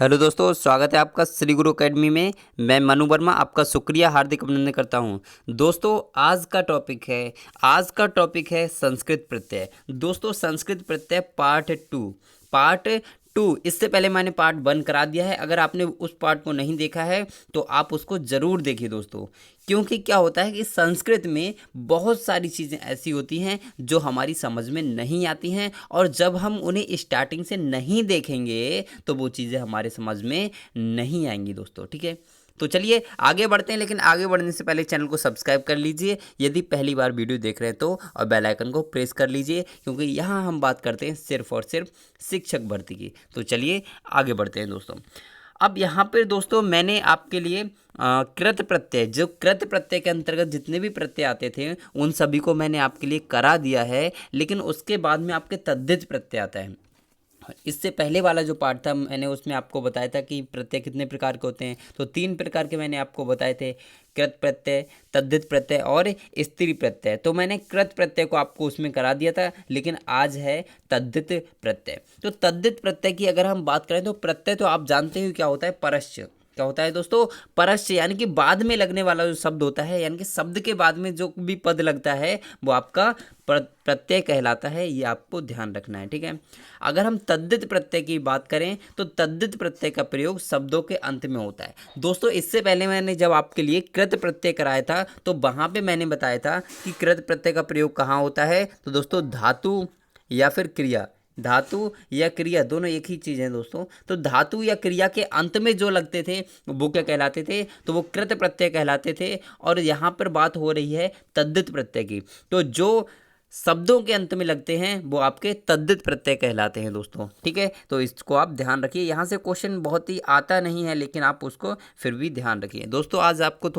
Hello दोस्तों, स्वागत है आपका श्री गुरु अकेडमी में। मैं मनु वर्मा आपका शुक्रिया हार्दिक अभिनंदन करता हूं। दोस्तों, आज का टॉपिक है संस्कृत प्रत्यय। दोस्तों, संस्कृत प्रत्यय पार्ट 2। इससे पहले मैंने पार्ट 1 करा दिया है। अगर आपने उस पार्ट को नहीं देखा है तो आप उसको ज़रूर देखिए दोस्तों, क्योंकि क्या होता है कि संस्कृत में बहुत सारी चीज़ें ऐसी होती हैं जो हमारी समझ में नहीं आती हैं, और जब हम उन्हें स्टार्टिंग से नहीं देखेंगे तो वो चीज़ें हमारे समझ में नहीं आएंगी दोस्तों। ठीक है, तो चलिए आगे बढ़ते हैं। लेकिन आगे बढ़ने से पहले चैनल को सब्सक्राइब कर लीजिए यदि पहली बार वीडियो देख रहे हैं तो, और बेल आइकन को प्रेस कर लीजिए, क्योंकि यहाँ हम बात करते हैं सिर्फ और सिर्फ शिक्षक भर्ती की। तो चलिए आगे बढ़ते हैं दोस्तों। अब यहाँ पर दोस्तों मैंने आपके लिए कृत प्रत्यय, जो कृत प्रत्यय के अंतर्गत जितने भी प्रत्यय आते थे उन सभी को मैंने आपके लिए करा दिया है। लेकिन उसके बाद में आपके तद्धित प्रत्यय आता है। इससे पहले वाला जो पार्ट था मैंने उसमें आपको बताया था कि प्रत्यय कितने प्रकार के होते हैं। तो 3 प्रकार के मैंने आपको बताए थे, कृत प्रत्यय, तद्धित प्रत्यय और स्त्री प्रत्यय। तो मैंने कृत प्रत्यय को आपको उसमें करा दिया था, लेकिन आज है तद्धित प्रत्यय। तो तद्धित प्रत्यय की अगर हम बात करें तो प्रत्यय तो आप जानते हो क्या होता है, परस्य। क्या होता है दोस्तों, परस्य, यानी कि बाद में लगने वाला जो शब्द होता है, यानी कि शब्द के बाद में जो भी पद लगता है वो आपका प्रत्यय कहलाता है। ये आपको ध्यान रखना है। ठीक है, अगर हम तद्धित प्रत्यय की बात करें तो तद्धित प्रत्यय का प्रयोग शब्दों के अंत में होता है। दोस्तों, इससे पहले मैंने जब आपके लिए कृत प्रत्यय कराया था तो वहां पे मैंने बताया था कि कृत प्रत्यय का प्रयोग कहाँ होता है। तो दोस्तों, धातु या फिर क्रिया, धातु या क्रिया दोनों एक ही चीज़ है दोस्तों। तो धातु या क्रिया के अंत में जो लगते थे वो क्या कहलाते थे, तो वो कृत प्रत्यय कहलाते थे। और यहाँ पर बात हो रही है तद्धित प्रत्यय की, तो जो शब्दों के अंत में लगते हैं वो आपके तद्धित प्रत्यय कहलाते हैं दोस्तों। ठीक है, तो इसको आप ध्यान रखिए। यहाँ से क्वेश्चन बहुत ही आता नहीं है, लेकिन आप उसको फिर भी ध्यान रखिए दोस्तों। आज आपको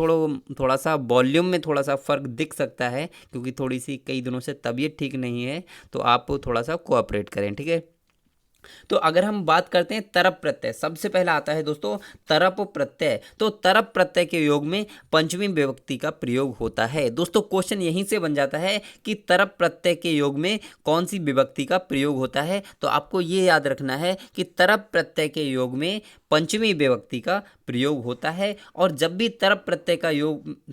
थोड़ा सा वॉल्यूम में थोड़ा सा फ़र्क दिख सकता है, क्योंकि थोड़ी सी कई दिनों से तबीयत ठीक नहीं है, तो आप थोड़ा सा कोऑपरेट करें। ठीक है, तो अगर हम बात करते हैं तरप प्रत्यय, सबसे पहला आता है दोस्तों तरप प्रत्यय। तो तरप प्रत्यय के योग में पंचमी विभक्ति का प्रयोग होता है। दोस्तों, क्वेश्चन यहीं से बन जाता है कि तरप प्रत्यय के योग में कौन सी विभक्ति का प्रयोग होता है। तो आपको ये याद रखना है कि तरप प्रत्यय के योग में पंचमी विभक्ति का प्रयोग होता है। और जब भी तरप प्रत्यय का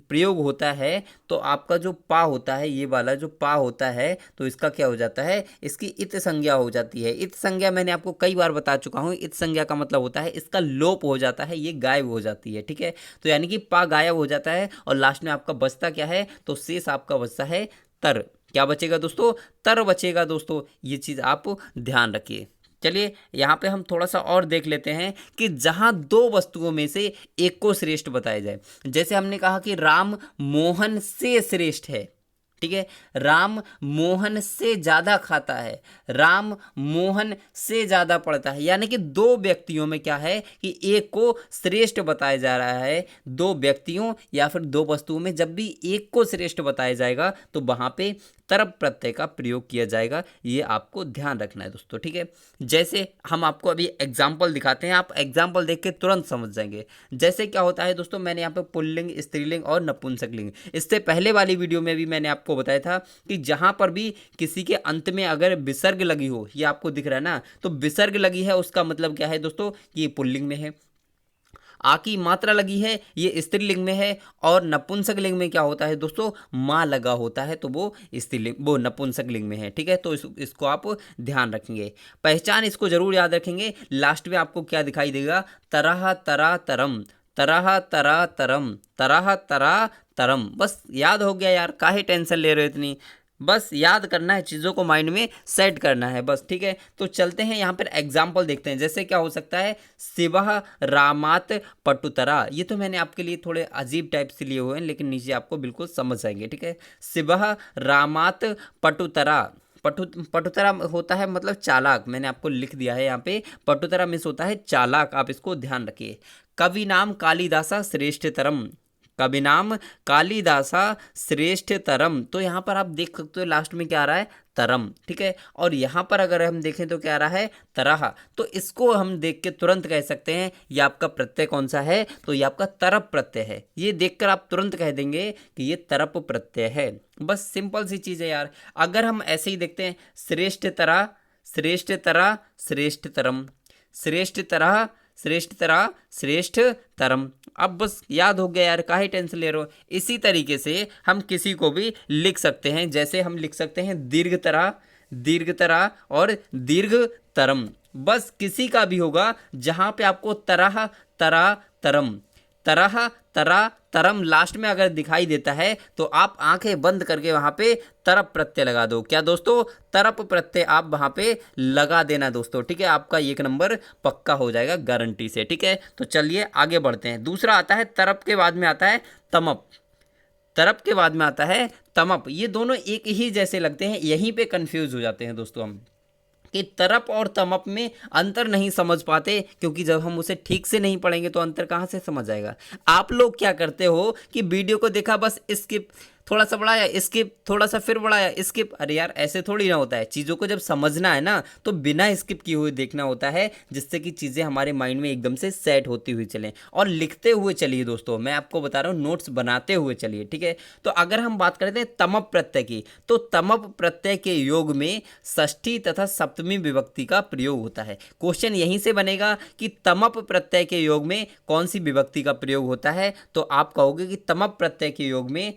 प्रयोग होता है तो आपका जो पा होता है, ये वाला जो पा होता है, तो इसका क्या हो जाता है, इसकी इत संज्ञा हो जाती है। इत संज्ञा मैंने आपको कई बार बता चुका हूँ। इत संज्ञा का मतलब होता है इसका लोप हो जाता है, ये गायब हो जाती है। ठीक है, तो यानी कि पा गायब हो जाता है और लास्ट में आपका बचता क्या है, तो शेष आपका बचता है तर। क्या बचेगा दोस्तों, तर बचेगा दोस्तों। ये चीज़ आप ध्यान रखिए। चलिए यहाँ पे हम थोड़ा सा और देख लेते हैं कि जहाँ 2 वस्तुओं में से एक को श्रेष्ठ बताया जाए। जैसे हमने कहा कि राम मोहन से श्रेष्ठ है। ठीक है, राम मोहन से ज़्यादा खाता है, राम मोहन से ज़्यादा पढ़ता है। यानी कि 2 व्यक्तियों में क्या है कि एक को श्रेष्ठ बताया जा रहा है। 2 व्यक्तियों या फिर 2 वस्तुओं में जब भी एक को श्रेष्ठ बताया जाएगा तो वहाँ पे तरप प्रत्यय का प्रयोग किया जाएगा। ये आपको ध्यान रखना है दोस्तों। ठीक है, जैसे हम आपको अभी एग्जाम्पल दिखाते हैं, आप एग्जाम्पल देख के तुरंत समझ जाएंगे। जैसे क्या होता है दोस्तों, मैंने यहाँ पे पुल्लिंग, स्त्रीलिंग और नपुंसकलिंग, इससे पहले वाली वीडियो में भी मैंने आपको बताया था कि जहाँ पर भी किसी के अंत में अगर विसर्ग लगी हो, ये आपको दिख रहा है ना, तो विसर्ग लगी है उसका मतलब क्या है दोस्तों, कि ये पुल्लिंग में है। आ की मात्रा लगी है, ये स्त्रीलिंग में है। और नपुंसक लिंग में क्या होता है दोस्तों, माँ लगा होता है, तो वो स्त्रीलिंग, वो नपुंसक लिंग में है। ठीक है, तो इसको आप ध्यान रखेंगे। पहचान इसको जरूर याद रखेंगे। लास्ट में आपको क्या दिखाई देगा, तरह तरा तरम, तरह तरा तरम, तरह तरा तरम। बस याद हो गया यार, काहे टेंशन ले रहे हो इतनी, बस याद करना है, चीज़ों को माइंड में सेट करना है बस। ठीक है, तो चलते हैं यहाँ पर एग्जाम्पल देखते हैं। जैसे क्या हो सकता है, शिवः रामात पटुतरा। ये तो मैंने आपके लिए थोड़े अजीब टाइप से लिए हुए हैं, लेकिन नीचे आपको बिल्कुल समझ आएंगे। ठीक है, शिवः रामात पटुतरा। पटुतरा होता है मतलब चालाक, मैंने आपको लिख दिया है यहाँ पे। पटुतरा मिस होता है चालाक, आप इसको ध्यान रखिए। कवि नाम कालिदासा श्रेष्ठतरम, कवि नाम कालिदासा श्रेष्ठतरम। तो यहाँ पर आप देख सकते हो लास्ट में क्या आ रहा है, तरम। ठीक है, और यहाँ पर अगर हम देखें तो क्या आ रहा है, तरह। तो इसको हम देख के तुरंत कह सकते हैं ये आपका प्रत्यय कौन सा है, तो ये आपका तरप प्रत्यय है। ये देखकर आप तुरंत कह देंगे कि ये तरप प्रत्यय है। बस सिंपल सी चीज़ है यार। अगर हम ऐसे ही देखते हैं, श्रेष्ठ तरह, श्रेष्ठ तरह, श्रेष्ठ तरम, श्रेष्ठ तरह, श्रेष्ठतरा, श्रेष्ठतरम। अब बस याद हो गया यार, काहे टेंशन ले रहे हो। इसी तरीके से हम किसी को भी लिख सकते हैं, जैसे हम लिख सकते हैं दीर्घतरा, दीर्घतरा और दीर्घतरम। बस किसी का भी होगा जहां पे आपको तरह, तरा, तरम, तरह, तरा, तरम लास्ट में अगर दिखाई देता है तो आप आंखें बंद करके वहां पे तरप प्रत्यय लगा दो। क्या दोस्तों, तरप प्रत्यय आप वहां पे लगा देना दोस्तों, ठीक है। आपका 1 नंबर पक्का हो जाएगा गारंटी से, ठीक है। तो चलिए आगे बढ़ते हैं। दूसरा आता है तरप के बाद में आता है तमप, तरप के बाद में आता है तमप। ये दोनों एक ही जैसे लगते हैं, यहीं पे कंफ्यूज हो जाते हैं दोस्तों हम कि तरप और तमप में अंतर नहीं समझ पाते, क्योंकि जब हम उसे ठीक से नहीं पढ़ेंगे तो अंतर कहाँ से समझ आएगा। आप लोग क्या करते हो कि वीडियो को देखा, बस स्किप, थोड़ा सा बढ़ाया स्किप, थोड़ा सा फिर बढ़ाया स्किप। अरे यार ऐसे थोड़ी ना होता है, चीज़ों को जब समझना है ना तो बिना स्किप किए हुए देखना होता है, जिससे कि चीज़ें हमारे माइंड में एकदम से सेट होती हुई चलें। और लिखते हुए चलिए दोस्तों, मैं आपको बता रहा हूँ, नोट्स बनाते हुए चलिए, ठीक है। तो अगर हम बात करते हैं तमप प्रत्यय की, तो तमप प्रत्यय के योग में षष्ठी तथा सप्तमी विभक्ति का प्रयोग होता है। क्वेश्चन यहीं से बनेगा कि तमप प्रत्यय के योग में कौन सी विभक्ति का प्रयोग होता है, तो आप कहोगे कि तमप प्रत्यय के योग में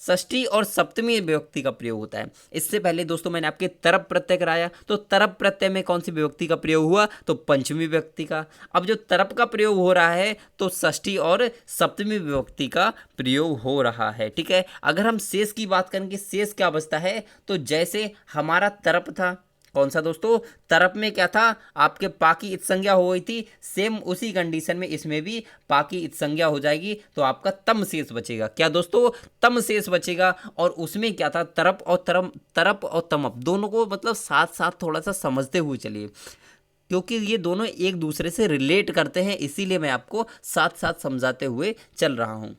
षष्ठी और सप्तमी विभक्ति का प्रयोग होता है। इससे पहले दोस्तों मैंने आपके तरप प्रत्यय कराया, तो तरप प्रत्यय में कौन सी विभक्ति का प्रयोग हुआ, तो पंचमी विभक्ति का। अब जो तरप का प्रयोग हो रहा है तो षष्ठी और सप्तमी विभक्ति का प्रयोग हो रहा है, ठीक है। अगर हम शेष की बात करें कि शेष क्या बचता है, तो जैसे हमारा तरप था, कौन सा दोस्तों, तरप में क्या था, आपके पा की इत संज्ञा हो गई थी, सेम उसी कंडीशन में इसमें भी पा की इत संज्ञा हो जाएगी, तो आपका तम शेष बचेगा। क्या दोस्तों, तम शेष बचेगा। और उसमें क्या था, तरप और तरम, तरप और तमप दोनों को मतलब साथ साथ थोड़ा सा समझते हुए चलिए, क्योंकि ये दोनों एक दूसरे से रिलेट करते हैं, इसीलिए मैं आपको साथ साथ समझाते हुए चल रहा हूँ।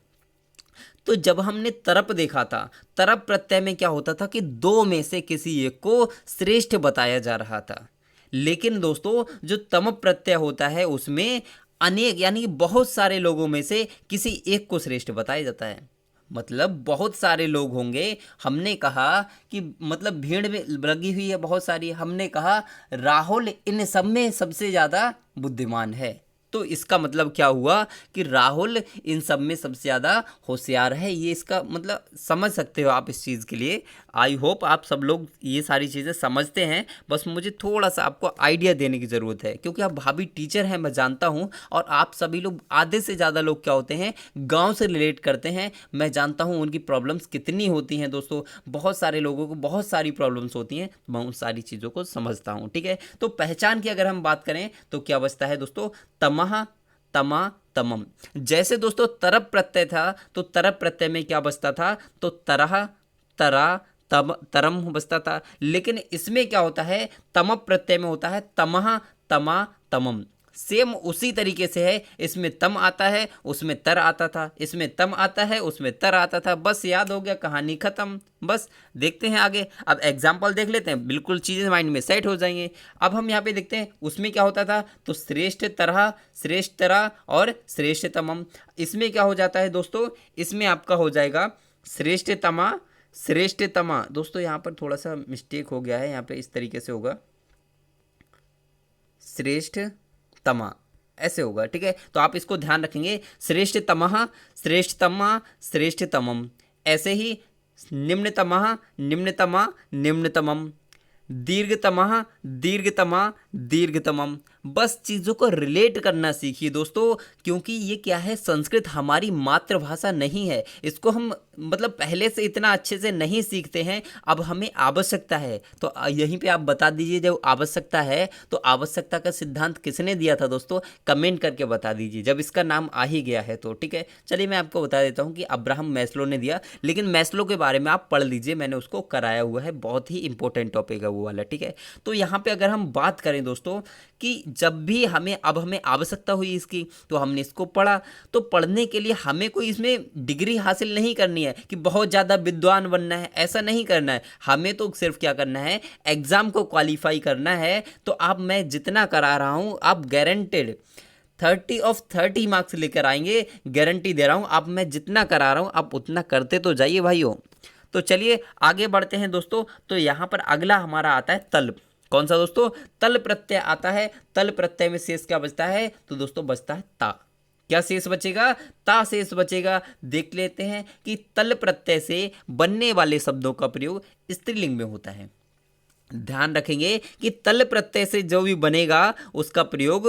तो जब हमने तरप देखा था, तरप प्रत्यय में क्या होता था कि दो में से किसी एक को श्रेष्ठ बताया जा रहा था। लेकिन दोस्तों जो तमप प्रत्यय होता है उसमें अनेक यानी कि बहुत सारे लोगों में से किसी एक को श्रेष्ठ बताया जाता है। मतलब बहुत सारे लोग होंगे, हमने कहा कि मतलब भीड़ में लगी हुई है बहुत सारी, हमने कहा राहुल इन सब में सबसे ज़्यादा बुद्धिमान है, तो इसका मतलब क्या हुआ कि राहुल इन सब में सबसे ज़्यादा होशियार है। ये इसका मतलब समझ सकते हो आप इस चीज़ के लिए। आई होप आप सब लोग ये सारी चीज़ें समझते हैं, बस मुझे थोड़ा सा आपको आइडिया देने की ज़रूरत है, क्योंकि आप भाभी टीचर हैं मैं जानता हूँ, और आप सभी लोग आधे से ज़्यादा लोग क्या होते हैं, गाँव से रिलेट करते हैं। मैं जानता हूँ उनकी प्रॉब्लम्स कितनी होती हैं दोस्तों, बहुत सारे लोगों को बहुत सारी प्रॉब्लम्स होती हैं, मैं उन सारी चीज़ों को समझता हूँ, ठीक है। तो पहचान की अगर हम बात करें तो क्या बचता है दोस्तों, तमह, तमा, तमम। जैसे दोस्तों तरप प्रत्यय था, तो तरप प्रत्यय में क्या बचता था, तो तरह, तरा, तब, तरम बचता था। लेकिन इसमें क्या होता है, तमप प्रत्यय में होता है तमह, तमा, तमम। सेम उसी तरीके से है, इसमें तम आता है उसमें तर आता था, इसमें तम आता है उसमें तर आता था। बस याद हो गया, कहानी खत्म। बस देखते हैं आगे, अब एग्जाम्पल देख लेते हैं, बिल्कुल चीज़ें माइंड में सेट हो जाएंगे। अब हम यहाँ पे देखते हैं उसमें क्या होता था, तो श्रेष्ठ तरह, श्रेष्ठ तरह और श्रेष्ठ तमम। इसमें क्या हो जाता है दोस्तों, इसमें आपका हो जाएगा श्रेष्ठ तमा, श्रेष्ठ तमा। दोस्तों यहाँ पर थोड़ा सा मिस्टेक हो गया है, यहाँ पे इस तरीके से होगा, श्रेष्ठ तमा ऐसे होगा, ठीक है। तो आप इसको ध्यान रखेंगे, श्रेष्ठ तमह, श्रेष्ठ तमा, श्रेष्ठ तमम। ऐसे ही निम्नतमः, निम्नतमा, निम्नतमम, दीर्घतमः, दीर्घतमा, दीर्घतमम। बस चीज़ों को रिलेट करना सीखिए दोस्तों, क्योंकि ये क्या है, संस्कृत हमारी मातृभाषा नहीं है, इसको हम मतलब पहले से इतना अच्छे से नहीं सीखते हैं, अब हमें आवश्यकता है। तो यहीं पे आप बता दीजिए, जब आवश्यकता है तो आवश्यकता का सिद्धांत किसने दिया था दोस्तों, कमेंट करके बता दीजिए, जब इसका नाम आ ही गया है तो, ठीक है। चलिए मैं आपको बता देता हूँ कि अब्राहम मैस्लो ने दिया, लेकिन मैस्लो के बारे में आप पढ़ लीजिए, मैंने उसको कराया हुआ है, बहुत ही इंपॉर्टेंट टॉपिक है वो वाला, ठीक है। तो यहाँ पे अगर हम बात करें दोस्तों कि जब भी हमें आवश्यकता हुई इसकी, तो हमने इसको पढ़ा, तो पढ़ने के लिए हमें कोई इसमें डिग्री हासिल नहीं करनी है कि बहुत ज़्यादा विद्वान बनना है, ऐसा नहीं करना है। हमें तो सिर्फ क्या करना है, एग्ज़ाम को क्वालिफाई करना है। तो अब मैं जितना करा रहा हूँ, आप गारंटेड 30 ऑफ 30 मार्क्स लेकर आएंगे, गारंटी दे रहा हूँ। अब मैं जितना करा रहा हूँ आप उतना करते तो जाइए भाइयों। तो चलिए आगे बढ़ते हैं दोस्तों। तो यहाँ पर अगला हमारा आता है तल्प। कौन सा दोस्तों? तल प्रत्यय आता है। तल प्रत्यय में शेष क्या बचता है? तो दोस्तों बचता है ता। क्या शेष बचेगा? ता शेष बचेगा। देख लेते हैं कि तल प्रत्यय से बनने वाले शब्दों का प्रयोग स्त्रीलिंग में होता है। ध्यान रखेंगे कि तल प्रत्यय से जो भी बनेगा उसका प्रयोग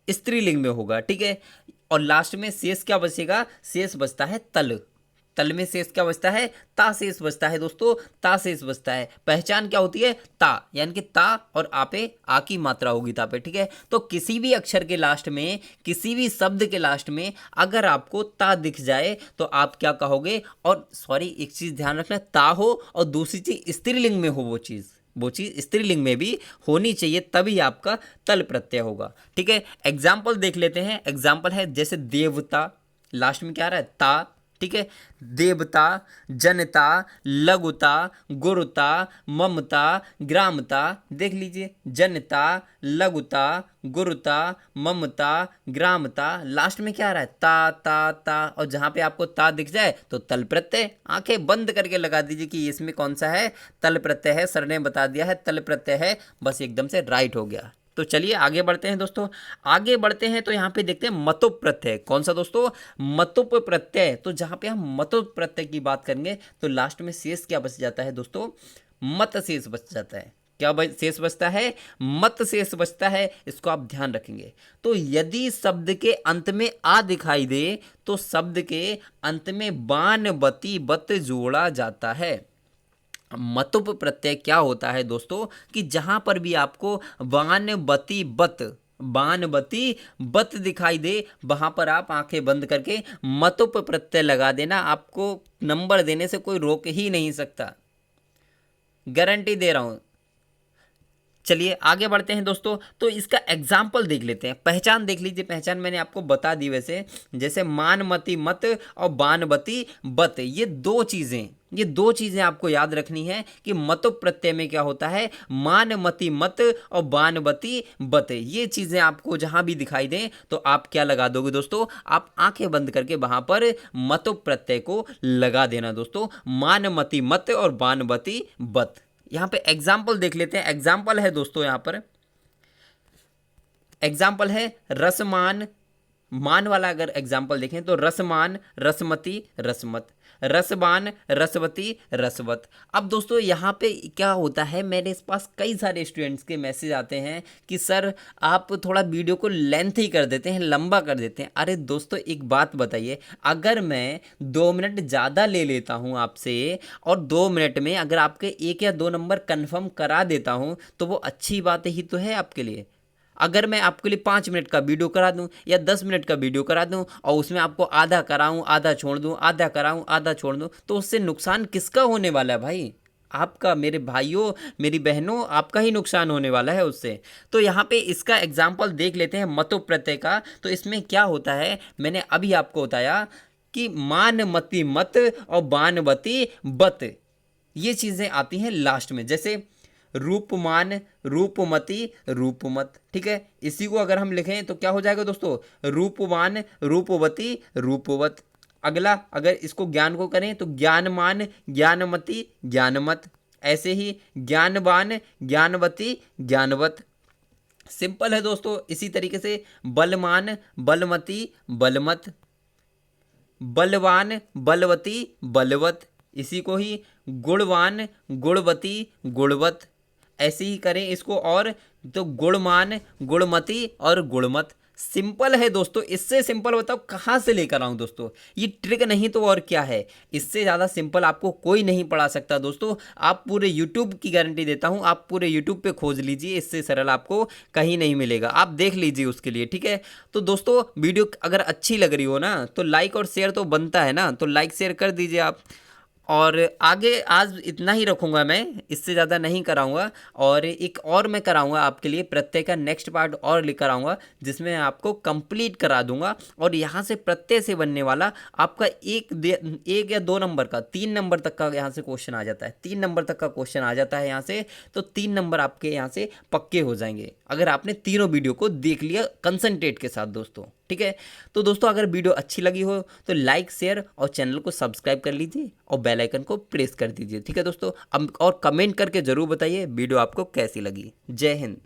स्त्रीलिंग में होगा, ठीक है। और लास्ट में शेष क्या बचेगा? शेष बचता है तल। तल में शेष क्या बचता है? ता शेष बचता है दोस्तों, ता शेष बचता है। पहचान क्या होती है? ता, यानी कि ता और आ पे आ की मात्रा होगी ता पे, ठीक है। तो किसी भी अक्षर के लास्ट में, किसी भी शब्द के लास्ट में अगर आपको ता दिख जाए तो आप क्या कहोगे? और सॉरी, एक चीज ध्यान रखना, ता हो और दूसरी चीज स्त्रीलिंग में हो, वो चीज स्त्रीलिंग में भी होनी चाहिए, तभी आपका तल प्रत्यय होगा, ठीक है। एग्जाम्पल देख लेते हैं। एग्जाम्पल है जैसे देवता, लास्ट में क्या आ रहा है? ता, ठीक है। देवता, जनता, लघुता, गुरुता, ममता, ग्रामता। देख लीजिए, जनता, लघुता, गुरुता, ममता, ग्रामता। लास्ट में क्या आ रहा है? ता ता ता। और जहां पे आपको ता दिख जाए तो तल प्रत्यय। आंखें बंद करके लगा दीजिए कि इसमें कौन सा है? तल प्रत्यय है। सर ने बता दिया है तल प्रत्यय है, बस एकदम से राइट हो गया। तो चलिए आगे बढ़ते हैं दोस्तों। आगे बढ़ते हैं तो यहाँ पे देखते हैं मतुप प्रत्यय। कौन सा दोस्तों? मतुप प्रत्यय। तो जहाँ पे हम मतुप प्रत्यय की बात करेंगे तो लास्ट में शेष क्या बच जाता है दोस्तों? मत शेष बच जाता है। क्या शेष बचता है? मत शेष बचता है। इसको आप ध्यान रखेंगे। तो यदि शब्द के अंत में आ दिखाई दे तो शब्द के अंत में बान बती बत जोड़ा जाता है। मतुप प्रत्यय क्या होता है दोस्तों? कि जहां पर भी आपको बान बती बत दिखाई दे, वहां पर आप आंखें बंद करके मतुप प्रत्यय लगा देना। आपको नंबर देने से कोई रोक ही नहीं सकता, गारंटी दे रहा हूं। चलिए आगे बढ़ते हैं दोस्तों। तो इसका एग्जाम्पल देख लेते हैं। पहचान देख लीजिए। पहचान मैंने आपको बता दी वैसे, जैसे मानमती मत और बानबती बत, ये दो चीजें आपको याद रखनी है कि मतुप प्रत्यय में क्या होता है? मानमती मत और बानबती बत, ये चीजें आपको जहां भी दिखाई दें तो आप क्या लगा दोगे दोस्तों? आप आंखें बंद करके वहां पर मतुप प्रत्यय को लगा देना दोस्तों। मानमती मत और बानबती बत। यहां पे एग्जाम्पल देख लेते हैं। एग्जाम्पल है दोस्तों, यहां पर एग्जाम्पल है रसमान। मान वाला अगर एग्जाम्पल देखें तो रसमान, रसमती, रसमत, रसबान, रसवती, रसवत। अब दोस्तों यहाँ पे क्या होता है, मेरे पास कई सारे स्टूडेंट्स के मैसेज आते हैं कि सर आप थोड़ा वीडियो को लेंथ ही कर देते हैं, लंबा कर देते हैं। अरे दोस्तों एक बात बताइए, अगर मैं 2 मिनट ज़्यादा ले लेता हूँ आपसे और 2 मिनट में अगर आपके 1 या 2 नंबर कन्फर्म करा देता हूँ तो वो अच्छी बात ही तो है आपके लिए। अगर मैं आपके लिए 5 मिनट का वीडियो करा दूं या 10 मिनट का वीडियो करा दूं और उसमें आपको आधा कराऊं आधा छोड़ दूं, आधा कराऊं आधा छोड़ दूं, तो उससे नुकसान किसका होने वाला है भाई? आपका। मेरे भाइयों मेरी बहनों, आपका ही नुकसान होने वाला है उससे। तो यहाँ पे इसका एग्जाम्पल देख लेते हैं मतुप प्रत्यय का। तो इसमें क्या होता है, मैंने अभी आपको बताया कि मानमती मत और बानवती बत, ये चीज़ें आती हैं लास्ट में। जैसे रूपमान, रूपमती, रूपमत, ठीक है। इसी को अगर हम लिखें तो क्या हो जाएगा दोस्तों? रूपवान, रूपवती, रूपवत। अगला अगर इसको ज्ञान को करें तो ज्ञानमान, ज्ञानमती, ज्ञानमत। ऐसे ही ज्ञानवान, ज्ञानवती, ज्ञानवत। सिंपल है दोस्तों। इसी तरीके से बलमान, बलमती, बलमत, बलवान, बलवती, बलवत। इसी को ही गुणवान, गुणवती, गुणवत। ऐसे ही करें इसको और तो गुणमान, गुणमती और गुणमत। सिंपल है दोस्तों। इससे सिंपल बताओ कहाँ से लेकर आऊं दोस्तों? ये ट्रिक नहीं तो और क्या है? इससे ज़्यादा सिंपल आपको कोई नहीं पढ़ा सकता दोस्तों। आप पूरे YouTube की गारंटी देता हूं, आप पूरे YouTube पे खोज लीजिए, इससे सरल आपको कहीं नहीं मिलेगा। आप देख लीजिए उसके लिए, ठीक है। तो दोस्तों वीडियो अगर अच्छी लग रही हो ना तो लाइक और शेयर तो बनता है ना, तो लाइक शेयर कर दीजिए आप। और आगे आज इतना ही रखूँगा मैं, इससे ज़्यादा नहीं कराऊँगा। और एक और मैं कराऊँगा आपके लिए प्रत्यय का नेक्स्ट पार्ट और लेकर आऊँगा, जिसमें आपको कंप्लीट करा दूँगा। और यहाँ से प्रत्यय से बनने वाला आपका एक या 2 नंबर का 3 नंबर तक का यहाँ से क्वेश्चन आ जाता है। 3 नंबर तक का क्वेश्चन आ जाता है यहाँ से। तो 3 नंबर आपके यहाँ से पक्के हो जाएंगे अगर आपने तीनों वीडियो को देख लिया कंसंट्रेट के साथ दोस्तों। ठीक है। तो दोस्तों अगर वीडियो अच्छी लगी हो तो लाइक शेयर और चैनल को सब्सक्राइब कर लीजिए और बेल आइकन को प्रेस कर दीजिए, ठीक है दोस्तों। अब और कमेंट करके ज़रूर बताइए वीडियो आपको कैसी लगी। जय हिंद।